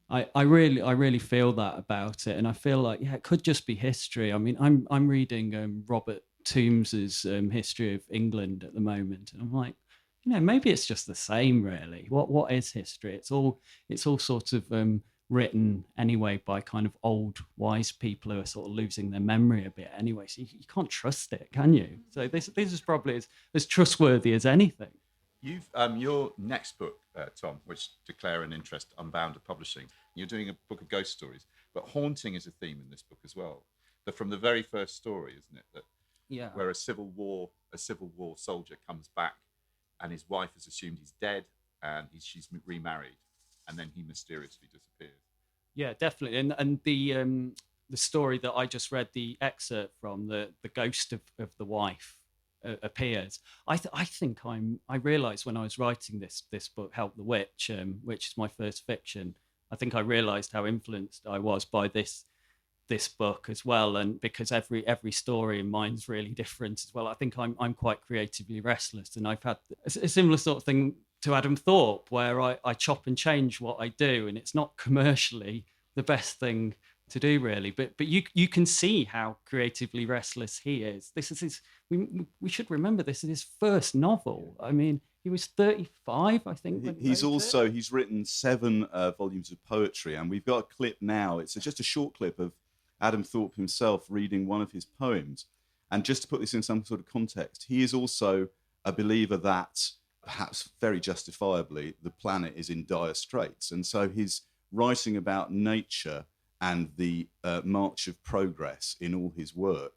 I really feel that about it, and I feel like it could just be history. I mean, I'm reading Robert Tombs's History of England at the moment, and I'm like, maybe it's just the same, really. What is history? It's all sort of written anyway by kind of old wise people who are sort of losing their memory a bit anyway. So you can't trust it, can you? So this is probably as trustworthy as anything. You've your next book, Tom, which Declare an Interest, Unbound are publishing. You're doing a book of ghost stories, but haunting is a theme in this book as well. From the very first story, isn't it? That where a Civil War soldier comes back, and his wife has assumed he's dead, and she's remarried, and then he mysteriously disappears. Yeah, definitely. And the story that I just read the excerpt from, the ghost of the wife appears. I realised when I was writing this book, Help the Witch, which is my first fiction, I think I realised how influenced I was by this book as well, and because every story in mine's really different as well. I think I'm quite creatively restless, and I've had a similar sort of thing to Adam Thorpe, where I chop and change what I do, and it's not commercially the best thing to do, really. But you can see how creatively restless he is. This is his. We should remember this is his first novel. I mean, he was 35, I think. He's written 7 volumes of poetry, and we've got a clip now. It's just a short clip of Adam Thorpe himself reading one of his poems. And just to put this in some sort of context, he is also a believer that, perhaps very justifiably, the planet is in dire straits. And so his writing about nature and the march of progress in all his work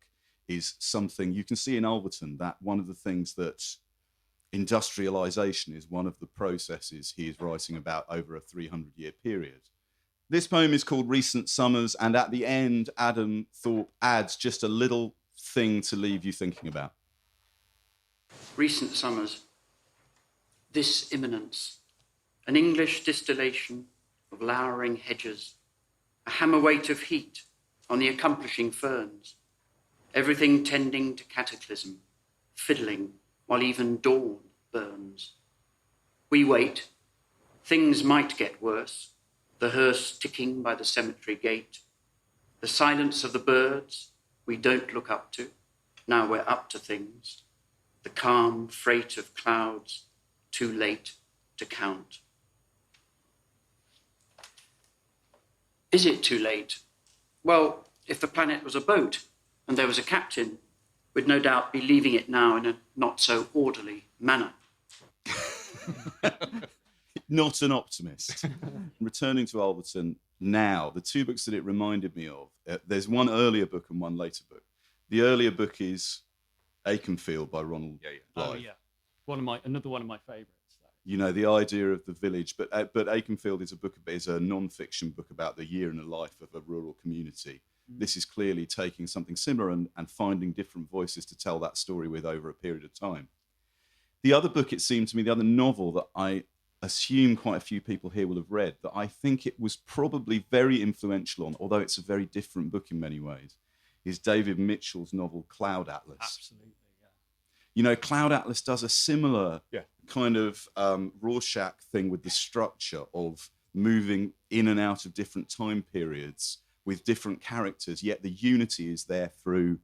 is something you can see in Ulverton, that one of the things that industrialization is one of the processes he is writing about over a 300-year period. This poem is called Recent Summers, and at the end, Adam Thorpe adds just a little thing to leave you thinking about. Recent summers. This imminence. An English distillation of lowering hedges. A hammer weight of heat on the accomplishing ferns. Everything tending to cataclysm. Fiddling while even dawn burns. We wait. Things might get worse. The hearse ticking by the cemetery gate. The silence of the birds we don't look up to. Now we're up to things. The calm freight of clouds, too late to count. Is it too late? Well, if the planet was a boat and there was a captain, we'd no doubt be leaving it now in a not so orderly manner. Not an optimist. Returning to Ulverton now, the 2 books that it reminded me of, there's one earlier book and one later book. The earlier book is Aikenfield by Ronald Blythe. Oh, yeah. Another one of my favourites. You know, the idea of the village, but Aikenfield is a non-fiction book about the year in the life of a rural community. This is clearly taking something similar and finding different voices to tell that story with over a period of time. The other book, it seemed to me, the other novel that I assume quite a few people here will have read, that I think it was probably very influential on, although it's a very different book in many ways, is David Mitchell's novel Cloud Atlas. Absolutely, yeah. You know, Cloud Atlas does a similar kind of Rorschach thing with the structure of moving in and out of different time periods with different characters, yet the unity is there through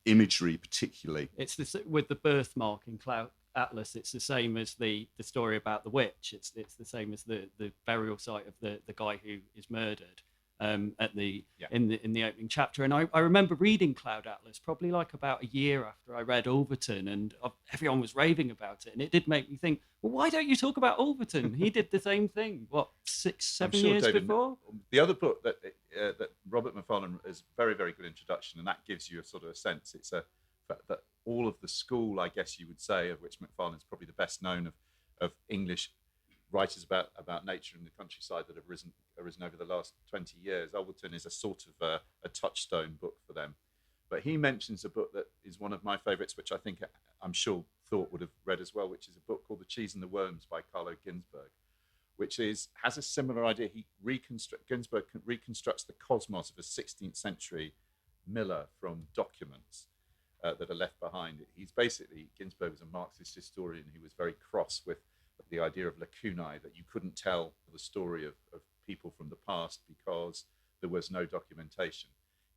imagery particularly. It's this, with the birthmark in Cloud Atlas, it's the same as the story about the witch. It's the same as the burial site of the guy who is murdered in the opening chapter. And I remember reading Cloud Atlas probably like about a year after I read Ulverton, and everyone was raving about it, and it did make me think, well, why don't you talk about Ulverton? He did the same thing 6-7 years before. The other book that Robert Macfarlane is very, very good introduction, and that gives you a sort of a sense. It's that all of the school, I guess you would say, of which Macfarlane is probably the best known of English writers about nature in the countryside that have arisen over the last 20 years. Ulverton is a sort of a touchstone book for them. But he mentions a book that is one of my favourites, which I'm sure Thorpe would have read as well, which is a book called The Cheese and the Worms by Carlo Ginzburg, which has a similar idea. Ginsberg reconstructs the cosmos of a 16th century miller from documents that are left behind. Ginsberg was a Marxist historian who was very cross with the idea of lacunae, that you couldn't tell the story of people from the past because there was no documentation.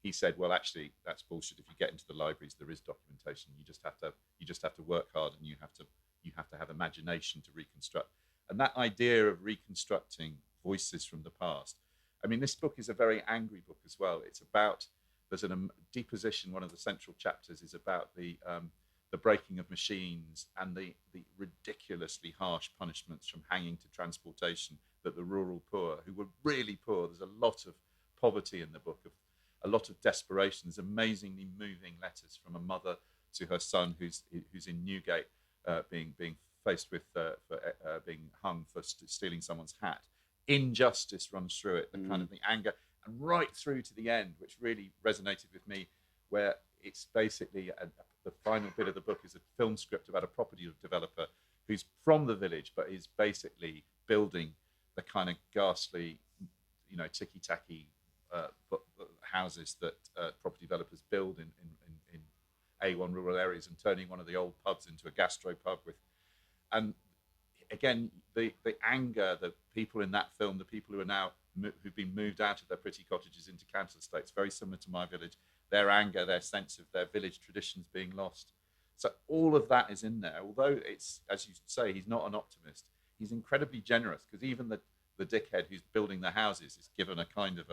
He said, well, actually, that's bullshit. If you get into the libraries, there is documentation. You just have to work hard, and you have to have imagination to reconstruct. And that idea of reconstructing voices from the past. I mean, this book is a very angry book as well. It's about, there's a deposition. One of the central chapters is about the breaking of machines and the ridiculously harsh punishments, from hanging to transportation, that the rural poor, who were really poor, there's a lot of poverty in the book, of a lot of desperation. There's amazingly moving letters from a mother to her son who's in Newgate, being faced with being hung for stealing someone's hat. Injustice runs through it, the kind of the anger, and right through to the end, which really resonated with me, where it's basically the final bit of the book is a film script about a property developer who's from the village, but is basically building the kind of ghastly, ticky-tacky houses that property developers build in A1 rural areas, and turning one of the old pubs into a gastro pub and again, the anger, the people in that film, the people who are now who've been moved out of their pretty cottages into council estates, very similar to my village, their anger, their sense of their village traditions being lost. So all of that is in there. Although it's, as you say, he's not an optimist, he's incredibly generous, because even the dickhead who's building the houses is given a kind of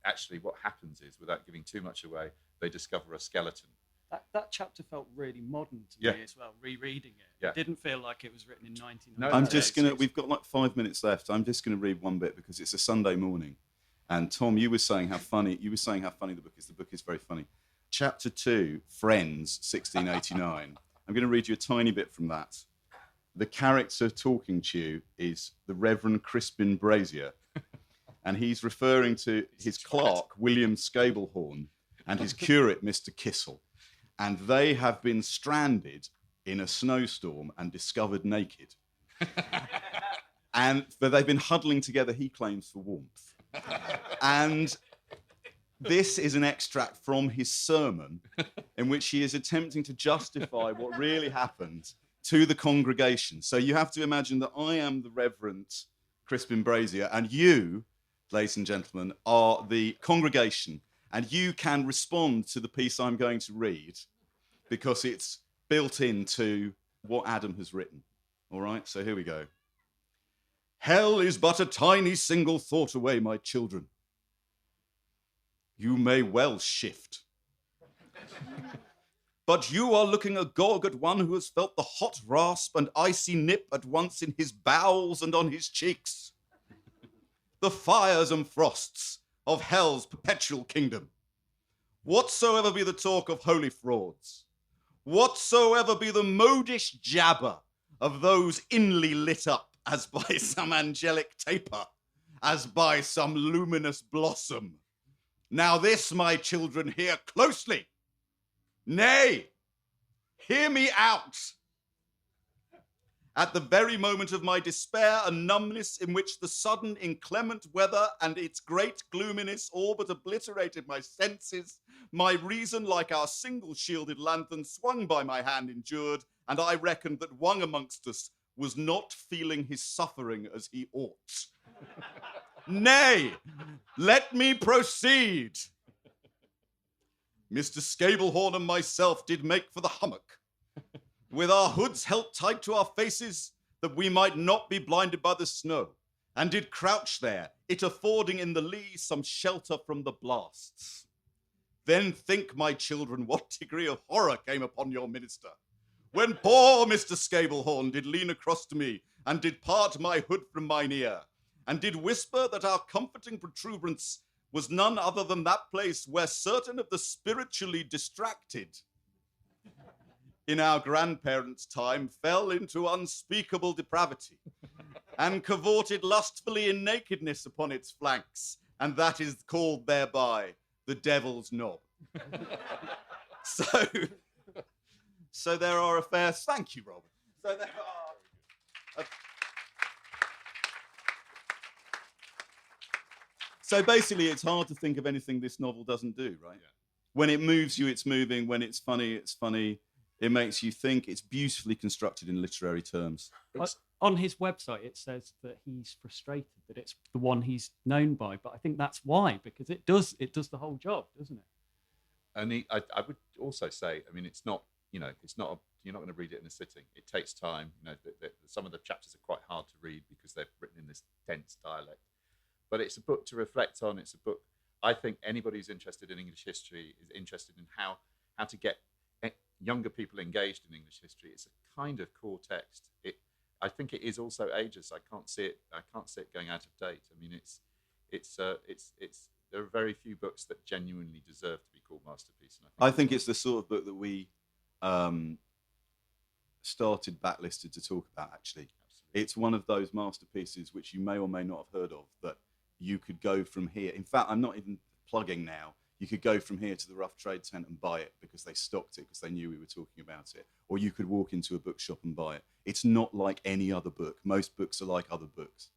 actually what happens is, without giving too much away, they discover a skeleton. That chapter felt really modern to me as well, rereading it. Yeah. It didn't feel like it was written in 1900. No, I'm just going to, we've got like 5 minutes left. I'm just going to read one bit because it's a Sunday morning. And Tom, you were saying how funny the book is. The book is very funny. Chapter 2, Friends, 1689. I'm going to read you a tiny bit from that. The character talking to you is the Reverend Crispin Brazier. And he's referring to his clerk, William Scablehorn, and his curate, Mr. Kissel. And they have been stranded in a snowstorm and discovered naked. But they've been huddling together, he claims, for warmth. And this is an extract from his sermon in which he is attempting to justify what really happened to the congregation. So you have to imagine that I am the Reverend Crispin Brazier, and you, ladies and gentlemen, are the congregation. And you can respond to the piece I'm going to read because it's built into what Adam has written. All right, so here we go. Hell is but a tiny single thought away, my children. You may well shift. But you are looking agog at one who has felt the hot rasp and icy nip at once in his bowels and on his cheeks. The fires and frosts of hell's perpetual kingdom. Whatsoever be the talk of holy frauds, whatsoever be the modish jabber of those inly lit up as by some angelic taper, as by some luminous blossom. Now this, my children, hear closely. Nay, hear me out. At the very moment of my despair and numbness, in which the sudden inclement weather and its great gloominess all but obliterated my senses, my reason, like our single-shielded lanthorn, swung by my hand endured, and I reckoned that one amongst us was not feeling his suffering as he ought. Nay, let me proceed. Mr. Scablehorn and myself did make for the hummock, with our hoods held tight to our faces, that we might not be blinded by the snow, and did crouch there, it affording in the lee some shelter from the blasts. Then think, my children, what degree of horror came upon your minister, when poor Mr. Scablehorn did lean across to me, and did part my hood from mine ear, and did whisper that our comforting protuberance was none other than that place where certain of the spiritually distracted in our grandparents' time fell into unspeakable depravity and cavorted lustfully in nakedness upon its flanks, and that is called thereby the devil's knob. So there are affairs. Thank you, Robert. So there are So basically, it's hard to think of anything this novel doesn't do, right? Yeah. When it moves you, it's moving. When it's funny, it's funny. It makes you think. It's beautifully constructed in literary terms. On his website, it says that he's frustrated that it's the one he's known by, but I think that's why, because it does the whole job, doesn't it? And I would also say, I mean, it's not, you're not going to read it in a sitting. It takes time. Some of the chapters are quite hard to read because they're written in this dense dialect. But it's a book to reflect on. It's a book, I think anybody who's interested in English history is interested in how to get younger people engaged in English history. It's a kind of core text. I think it is also ageist. I can't see it going out of date. I mean, there are very few books that genuinely deserve to be called masterpiece. And I think it's the sort of book that we started Backlisted to talk about, actually. Absolutely. It's one of those masterpieces which you may or may not have heard of, that you could go from here. In fact, I'm not even plugging now. You could go from here to the Rough Trade tent and buy it because they stocked it, because they knew we were talking about it. Or you could walk into a bookshop and buy it. It's not like any other book. Most books are like other books.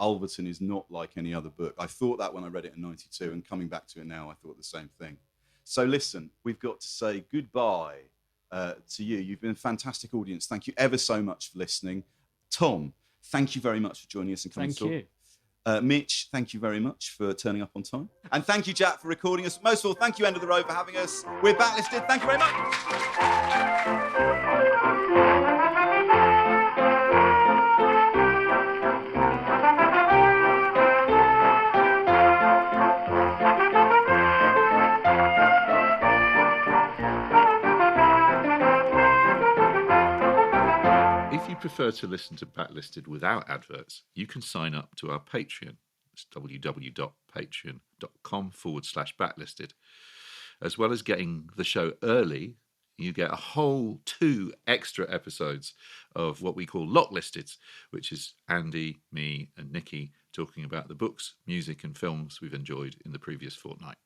Ulverton is not like any other book. I thought that when I read it in 92, and coming back to it now, I thought the same thing. So listen, we've got to say goodbye to you. You've been a fantastic audience. Thank you ever so much for listening. Tom, thank you very much for joining us and coming to talk. Thank you. Mitch, thank you very much for turning up on time. And thank you, Jack, for recording us. Most of all, thank you, End of the Road, for having us. We're Backlisted. Thank you very much. If you prefer to listen to Backlisted without adverts, you can sign up to our Patreon. It's www.patreon.com/backlisted. As well as getting the show early, you get a whole 2 extra episodes of what we call Locklisted, which is Andy, me, and Nikki talking about the books, music, and films we've enjoyed in the previous fortnight.